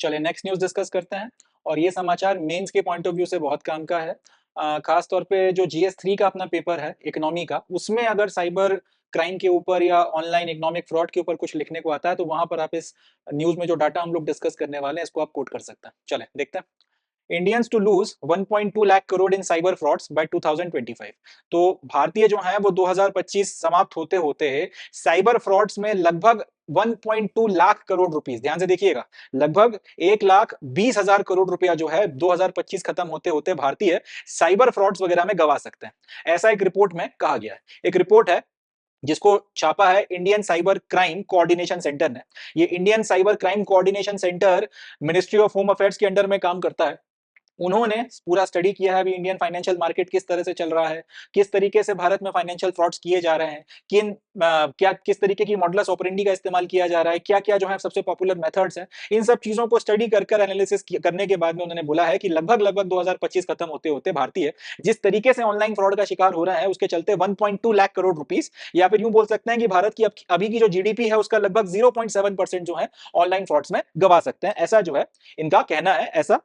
चलिए next news discuss करते हैं। और ये समाचार मेंस के पॉइंट ऑफ व्यू से बहुत काम का है। खास तौर पे जो GS3 का अपना पेपर है इकोनॉमी का, उसमें अगर साइबर क्राइम के ऊपर या ऑनलाइन इकोनॉमिक फ्रॉड के ऊपर कुछ लिखने को आता है तो वहां पर आप इस न्यूज में जो डाटा हम लोग डिस्कस करने वाले हैं इसको आप कोट कर सकते हैं। चले देखते हैं। Indians to lose 1.2 lakh crore in cyber frauds by 2025। तो भारतीय जो है वो 2025 समाप्त होते होते साइबर फ्रॉड्स में लगभग 1.2 लाख करोड़ रुपीस, ध्यान से देखिएगा, लगभग 1,20,000 करोड़ रुपया जो है 2025 खत्म होते होते भारतीय साइबर फ्रॉड्स वगैरह में गवा सकते हैं। ऐसा एक रिपोर्ट में कहा गया है। एक रिपोर्ट है जिसको छापा है Indian cyber crime coordination centre ने। ये Indian cyber crime coordination centre ministry of home affairs के अंडर में काम करता है। उन्होंने पूरा स्टडी किया है अभी इंडियन फाइनेंशियल मार्केट किस तरह से चल रहा है, किस तरीके से भारत में फाइनेंशियल फ्रॉड्स किए जा रहे हैं, क्या किस तरीके की मॉडलस ऑपरेंडी का इस्तेमाल किया जा रहा है, क्या क्या जो है सबसे पॉपुलर मेथड्स हैं। इन सब चीजों को स्टडी कर कर एनालिसिस करने के बाद में उन्होंने बोला है कि लगभग लगभग 2025 खत्म होते होते भारतीय जिस तरीके से ऑनलाइन फ्रॉड का शिकार हो रहा है उसके चलते 1.2 लाख करोड़ रुपीस, या फिर यूं बोल सकते हैं कि भारत की अभी की जो जीडीपी है उसका लगभग 0.7% जो है ऑनलाइन फ्रॉड्स में गवा सकते हैं। ऐसा जो है इनका कहना है, ऐसा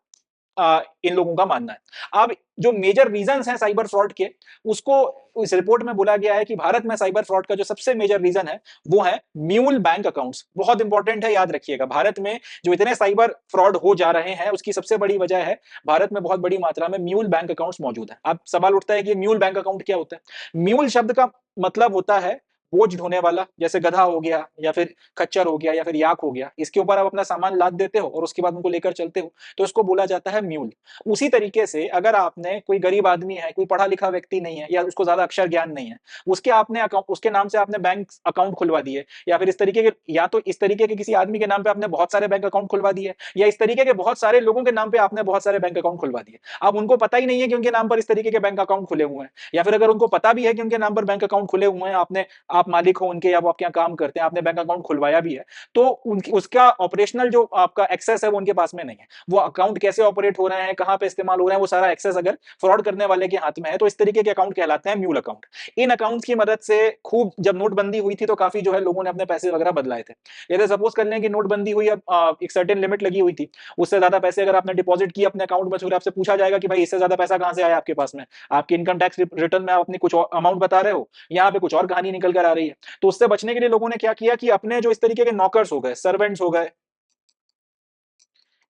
इन लोगों का मानना है। अब जो मेजर रीजंस हैं साइबर फ्रॉड के, उसको इस रिपोर्ट में बोला गया है कि भारत में साइबर फ्रॉड का जो सबसे मेजर रीजन है वो है म्यूल बैंक अकाउंट्स। बहुत इंपॉर्टेंट है, याद रखिएगा। भारत में जो इतने साइबर फ्रॉड हो जा रहे हैं उसकी सबसे बड़ी वजह है भारत में बहुत बड़ी मात्रा में म्यूल बैंक अकाउंट्स मौजूद है। अब सवाल उठता है कि म्यूल बैंक अकाउंट क्या होता है। म्यूल शब्द का मतलब होता है बोझ ढोने वाला, जैसे गधा हो गया या फिर खच्चर हो गया या फिर याक हो गया। इसके ऊपर आप अपना सामान लाद देते हो और उसके बाद उनको लेकर चलते हो, तो इसको बोला जाता है म्यूल। उसी तरीके से अगर आपने, कोई गरीब आदमी है, कोई पढ़ा लिखा व्यक्ति नहीं है या उसको ज्यादा अक्षर ज्ञान नहीं है, उसके नाम से आपने बैंक अकाउंट खुलवा दिए, या फिर इस तरीके के, या तो इस तरीके के किसी आदमी के नाम पे आपने बहुत सारे बैंक अकाउंट खुलवा दिए, या इस तरीके के बहुत सारे लोगों के नाम पे आपने बहुत सारे बैंक अकाउंट खुलवा दिए। अब उनको पता ही नहीं है कि उनके नाम पर इस तरीके के बैंक अकाउंट खुले हुए हैं, या फिर अगर उनको पता भी है कि उनके नाम पर बैंक अकाउंट खुले हुए हैं, आप मालिक हो उनके या वो आपके यहाँ काम करते हैं, आपने बैंक अकाउंट खुलवाया भी है, तो उसका ऑपरेशनल जो आपका एक्सेस है वो उनके पास में नहीं है। वो अकाउंट कैसे ऑपरेट हो रहे हैं, कहां पे इस्तेमाल हो रहे हैं, वो सारा एक्सेस अगर फ्रॉड करने वाले के हाथ में है तो इस तरीके के अकाउंट कहलाते हैं म्यूल अकाउंट। इन अकाउंट्स की मदद से खूब, जब नोटबंदी हुई थी तो काफी जो है लोगों ने अपने पैसे वगैरह बदलाए थे। जैसे सपोज कर लें कि नोटबंदी हुई, अब एक सर्टेन लिमिट लगी हुई थी, उससे ज्यादा पैसे अगर आपने डिपॉजिट किए अपने अकाउंट में तो आपसे पूछा जाएगा कि भाई इससे ज्यादा पैसा कहां से आया आपके पास में। आपके इनकम टैक्स रिटर्न में आप अपनी कुछ अमाउंट बता रहे हो, यहाँ पे कुछ और कहानी निकल कर आ रही है। तो उससे बचने के लिए लोगों ने क्या किया कि अपने जो इस तरीके के नौकर्स हो गए, सर्वेंट्स हो गए,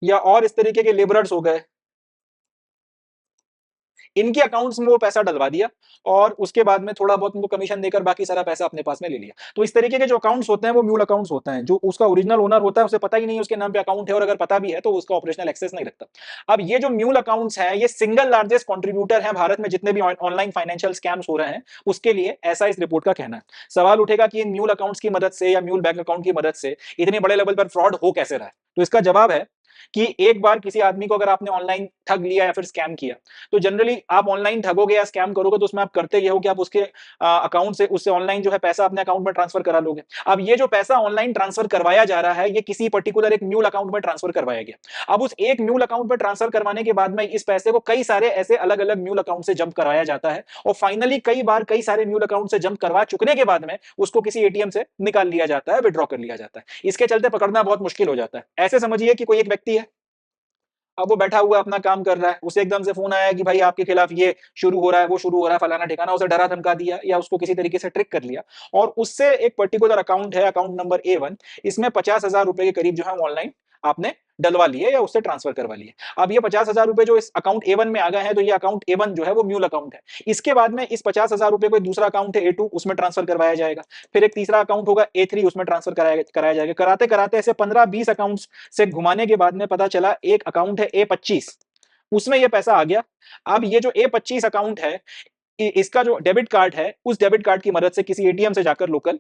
या और इस तरीके के लेबरर्स हो गए, इनके अकाउंट्स में वो पैसा डलवा दिया और उसके बाद में थोड़ा बहुत उनको कमीशन देकर बाकी सारा पैसा अपने पास में ले लिया। तो इस तरीके के जो अकाउंट्स होते हैं वो म्यूल अकाउंट्स होते हैं। जो उसका ओरिजिनल ओनर होता है उसे पता ही नहीं उसके नाम पे अकाउंट है, और अगर पता भी है तो उसका ऑपरेशनल एक्सेस नहीं रखता। अब ये जो म्यूल अकाउंट्स हैं ये सिंगल लार्जेस्ट कंट्रीब्यूटर है भारत में जितने भी ऑनलाइन फाइनेंशियल स्कैम्स हो रहे हैं उसके लिए, ऐसा इस रिपोर्ट का कहना है। सवाल उठेगा कि इन म्यूल अकाउंट्स की मदद से या म्यूल बैंक अकाउंट की मदद से इतने बड़े लेवल पर फ्रॉड हो कैसे रहा है। तो इसका जवाब है कि एक बार किसी आदमी को अगर आपने ऑनलाइन ठग लिया या फिर स्कैम किया, तो जनरली आप ऑनलाइन ठगोगे या स्कैम करोगे तो उसमें आप करते ये हो कि आप उसके अकाउंट से, उससे ऑनलाइन जो है पैसा अपने अकाउंट में ट्रांसफर करा लोगे। अब ये जो पैसा ऑनलाइन ट्रांसफर करवाया जा रहा है ये किसी पर्टिकुलर एक म्यूल अकाउंट में ट्रांसफर करवाया गया। अब उस एक म्यूल अकाउंट में ट्रांसफर करवाने के बाद में इस पैसे को कई सारे ऐसे अलग अलग म्यूल अकाउंट से जंप कराया जाता है, और फाइनली कई बार कई सारे म्यूल अकाउंट से जंप करवा चुकने के बाद में उसको किसी एटीएम से निकाल लिया जाता है, विड्रॉ कर लिया जाता है। इसके चलते पकड़ना बहुत मुश्किल हो जाता है। ऐसे समझिए कि कोई एक व्यक्ति है, अब वो बैठा हुआ अपना काम कर रहा है, उसे एकदम से फोन आया कि भाई आपके खिलाफ ये शुरू हो रहा है, वो शुरू हो रहा है, फलाना ठिकाना, उसे डरा धमका दिया या उसको किसी तरीके से ट्रिक कर लिया, और उससे एक पर्टिकुलर अकाउंट है, अकाउंट नंबर A1, इसमें 50,000 रुपए के करीब जो है ऑनलाइन आपने डलवा लिए या उससे ट्रांसफर करवा लिए। अब ये 50,000 रुपए जो इस अकाउंट A1 में आ गए हैं, तो ये अकाउंट A1 जो है वो म्यूल अकाउंट है। इसके बाद में इस 50,000 रुपए को एक दूसरा अकाउंट है A2, उसमें ट्रांसफर करवाया जाएगा। फिर एक तीसरा अकाउंट होगा A3, उसमें ट्रांसफर कराया जाएगा। कराते कराते ऐसे 15-20 अकाउंट्स से घुमाने के बाद में पता चला एक अकाउंट है A25, उसमें ये पैसा आ गया। अब ये जो A25 अकाउंट है, इसका जो डेबिट कार्ड है, उस डेबिट कार्ड की मदद से किसी एटीएम से जाकर, लोकल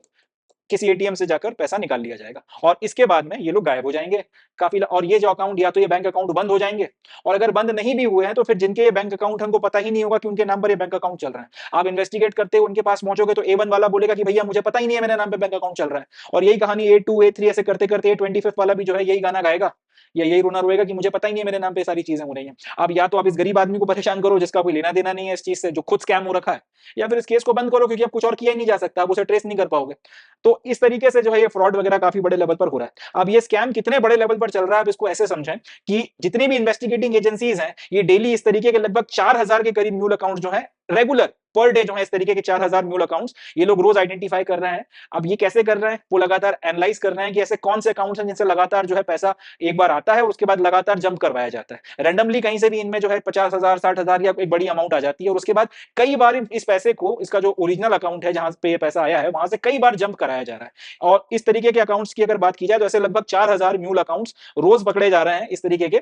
किसी एटीएम से जाकर पैसा निकाल लिया जाएगा, और इसके बाद में ये लोग गायब हो जाएंगे काफी। और ये जो अकाउंट, या तो ये बैंक अकाउंट बंद हो जाएंगे, और अगर बंद नहीं भी हुए हैं तो फिर जिनके ये बैंक अकाउंट है उनको पता ही नहीं होगा कि उनके नाम पर ये बैंक अकाउंट चल रहा है। आप इन्वेस्टिगेट करते हुए उनके पास पहुंचोगे तो A1 वाला बोलेगा कि भैया मुझे पता ही नहीं है मेरे नाम पे बैंक अकाउंट चल रहा है, और यही कहानी A2 A3 ऐसे करते करते A25 वाला भी जो है यही गाना गाएगा या यही रोना रोएगा कि मुझे पता ही नहीं है मेरे नाम पे सारी चीजें हो रही हैं। अब या तो आप इस गरीब आदमी को परेशान करो जिसका कोई लेना देना नहीं है इस चीज से, जो खुद स्कैम हो रखा है, या फिर इस केस को बंद करो क्योंकि अब कुछ और किया ही नहीं जा सकता, आप उसे ट्रेस नहीं कर पाओगे। तो इस तरीके से जो है ये फ्रॉड वगैरह काफी बड़े लेवल पर हो रहा है। अब ये स्कैम कितने बड़े लेवल पर चल रहा है, आप इसको ऐसे समझें कि जितनी भी इन्वेस्टिगेटिंग एजेंसीज हैं, ये डेली इस तरीके के लगभग 4000 के करीब म्यूल अकाउंट जो है रेगुलर पर डे जो है इस तरीके के 4000 म्यूल अकाउंट्स ये लोग रोज आइडेंटिफाई कर रहे हैं। अब ये कैसे कर रहे हैं, वो लगातार एनालाइज कर रहे हैं कि ऐसे कौन से अकाउंट्स हैं जिनसे लगातार जो है पैसा एक बार आता है उसके बाद लगातार जंप करवाया जाता है रैंडमली, कहीं से भी इनमें जो है 50,000 60,000 या एक बड़ी अमाउंट आ जाती है और उसके बाद कई बार इस पैसे को, इसका जो ओरिजिनल अकाउंट है जहां पे ये पैसा आया है वहां से कई बार जंप कराया जा रहा है। और इस तरीके के अकाउंट्स की अगर बात की जाए तो ऐसे लगभग 4000 म्यूल अकाउंट्स रोज पकड़े जा रहे हैं इस तरीके के,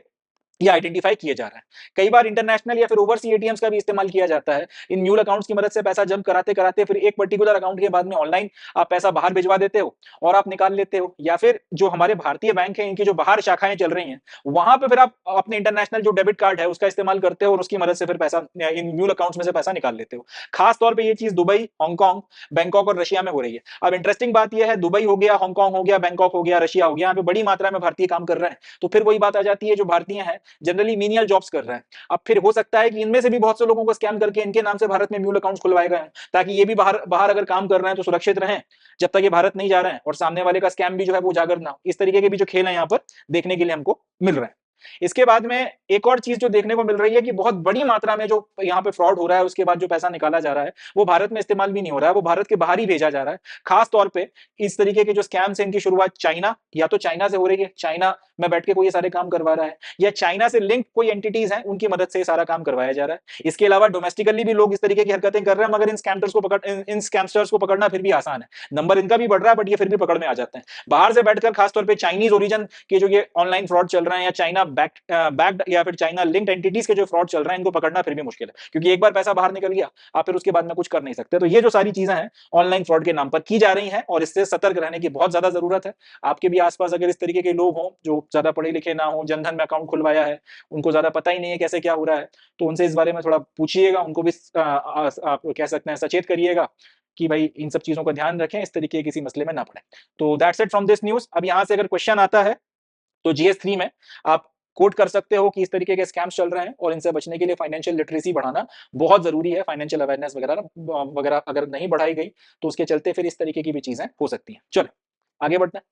ये आइडेंटिफाई किए जा रहे हैं। कई बार इंटरनेशनल या फिर ओवरसी एटीएम्स का भी इस्तेमाल किया जाता है इन म्यूल अकाउंट्स की मदद से पैसा जंप कराते कराते फिर एक पर्टिकुलर अकाउंट के बाद में ऑनलाइन आप पैसा बाहर भिजवा देते हो और आप निकाल लेते हो, या फिर जो हमारे भारतीय बैंक है इनकी जो बाहर शाखाएं चल रही हैं वहां पे फिर आप अपने इंटरनेशनल जो डेबिट कार्ड है उसका इस्तेमाल करते हो और उसकी मदद से फिर पैसा इन म्यूल अकाउंट्स में से पैसा निकाल लेते हो। खास तौर पर यह चीज दुबई, हांगकांग, बैंकॉक और रशिया में हो रही है। अब इंटरेस्टिंग बात यह है, दुबई हो गया, हांगकांग हो गया, बैंकॉक हो गया, रशिया हो गया, यहाँ पे बड़ी मात्रा में भारतीय काम कर रहे हैं। तो फिर वही बात आ जाती है, जो भारतीय हैं जनरली मीनियल जॉब्स कर रहे हैं। अब फिर हो सकता है कि इनमें से भी बहुत से लोगों को स्कैम करके इनके नाम से भारत में म्यूल अकाउंट्स खुलवाए गए हैं ताकि ये भी बाहर बाहर अगर काम कर रहे हैं तो सुरक्षित रहें जब तक ये भारत नहीं जा रहे हैं और सामने वाले का स्कैम भी जो है वो उजागर ना हो। इस तरीके के भी जो खेल है यहाँ पर देखने के लिए हमको मिल रहे हैं। इसके बाद में एक और चीज जो देखने को मिल रही है कि बहुत बड़ी मात्रा में जो यहाँ पे फ्रॉड हो रहा है उसके बाद जो पैसा निकाला जा रहा है वो भारत में इस्तेमाल भी नहीं हो रहा है, वो भारत के बाहर ही भेजा जा रहा है। खास तौर पे इस तरीके के जो स्कैम्स है इनकी शुरुआत चाइना, या तो चाइना से हो रही है, चाइना में बैठ के कोई ये सारे काम करवा रहा है, या चाइना से लिंक कोई एंटिटीज हैं उनकी मदद से ये सारा काम करवाया जा रहा है। इसके अलावा डोमेस्टिकली भी लोग इस तरीके की हरकतें कर रहे हैं, मगर इन स्कैमस्टर्स को पकड़ना फिर भी आसान है। नंबर इनका भी बढ़ रहा है बट ये फिर भी पकड़ में आ जाते हैं। बाहर से बैठकर खासतौर पर चाइनीज ओरिजन के जो ये ऑनलाइन फ्रॉड चल रहे हैं या चाइना बैक्ड या फिर चाइना लिंक्ड एंटिटीज के जो फ्रॉड चल रहे हैं इनको पकड़ना फिर भी मुश्किल है, क्योंकि एक बार पैसा बाहर निकल गया आप फिर उसके बाद में कुछ कर नहीं सकते। तो ये जो सारी चीजें हैं ऑनलाइन फ्रॉड के नाम पर की जा रही हैं और इससे सतर्क रहने की बहुत ज्यादा जरूरत है। आपके भी आसपास अगर इस तरीके के लोग हों जो ज्यादा पढ़े लिखे ना हो, जनधन में अकाउंट खुलवाया है, उनको ज्यादा पता ही नहीं है कैसे क्या हो रहा है, तो उनसे इस बारे में थोड़ा पूछिएगा, उनको भी आप कह सकते हैं सचेत करिएगा कि भाई इन सब चीजों का ध्यान रखें, इस तरीके किसी मसले में ना पड़े। तो that's it from this news. अब यहाँ से अगर क्वेश्चन आता है तो जीएस3 में आप कोट कर सकते हो कि इस तरीके के स्कैम्स चल रहे हैं और इनसे बचने के लिए फाइनेंशियल लिटरेसी बढ़ाना बहुत जरूरी है। फाइनेंशियल अवेयरनेस वगैरह वगैरह अगर नहीं बढ़ाई गई तो उसके चलते फिर इस तरीके की भी चीजें हो सकती हैं। चलो आगे बढ़ते हैं।